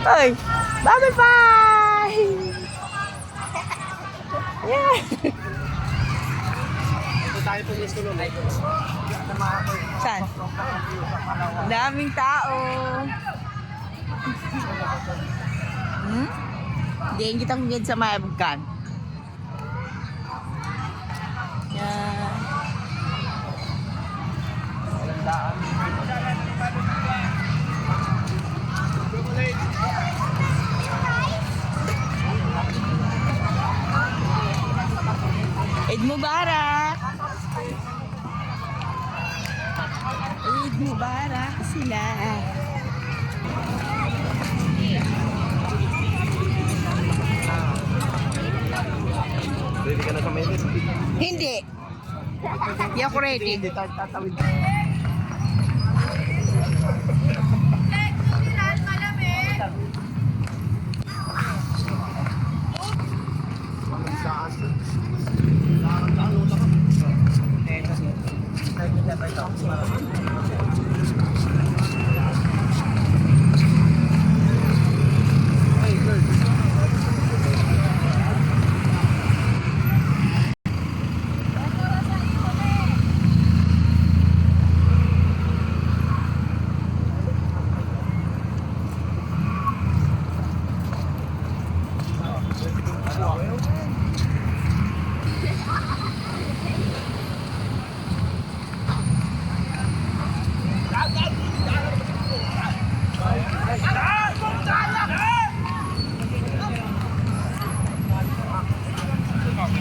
Oy, bye-bye! Yeah. Ito tayo po yung school ulit. Saan? Daming tao. Diyan kita kung sa Mayabukan. Yan. Eid Mubarak! Eid Mubarak sila. Ready ka na sa mainit? Hindi. Hindi ako ready. Hindi tayo tatawid.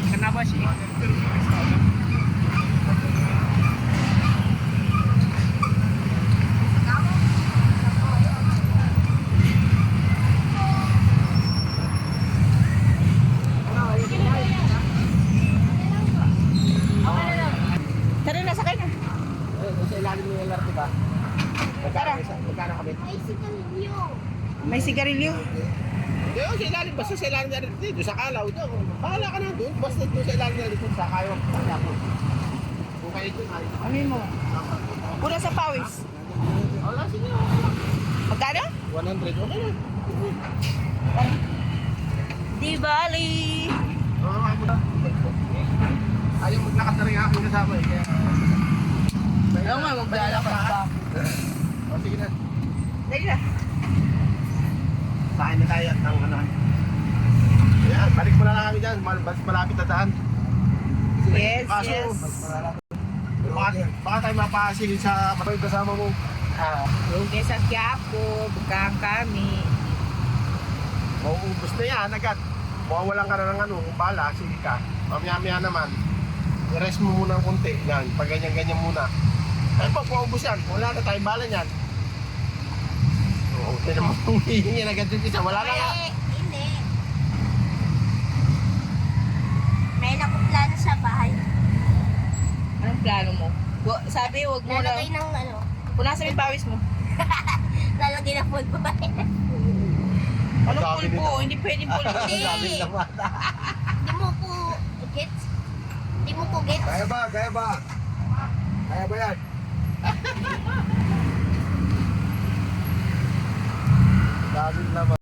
Kenapa sih? Tara na, sakay na. Sa ilalim ng LRT ba? Magkano kami? May sigarilyo. Hindi, sa ilalim. Basta sa ilalim ng LRT. Doon sa Kalaw. Doon. Bahala ka na doon. Basta doon sa ilalim ng LRT. Sa kayo. Kung kayo doon, ay. Ano mo? Pura sa pawis. Wala, sige. Magkano? 100. Okay na. Di bali. Ayaw maglakad na rin ang aking kasama eh. Kaya... Oo nga, maglalakad pa. O, sige na. Dali na. Saan na tayo at ang ano. Ayan, balik mo na lang kami dyan. Malapit na daan. Yes, Kaso, yes. baka tayo mapasilid sa matawid kasama mo. Lugi sa Quiapo, bukang kami. Mauubos na yan agad. Mawawalan ka na ng ano, kung bala, sige ka. Mamaya-maya naman, i-rest mo muna ng konti. Yan, pag ganyan-ganyan muna. Ay, pag maubos yan, wala na tayong bala yan. Oo, tinan mo, humihingi agad yung isa. Wala na nga. Hindi. May nakuplano sa bahay. Anong plano mo? Sabi, huwag mo na. Lalagay ng ano. Punasan mo yung pawis mo. Lalagay ng football. Anong Sabi pulpo? nila. Hindi pwedeng pulpo. Hindi. Sabi naman. Hindi mo po gets. Hindi mo po gets. Kaya ba? Kaya ba? Kaya ba yan? Sabi naman.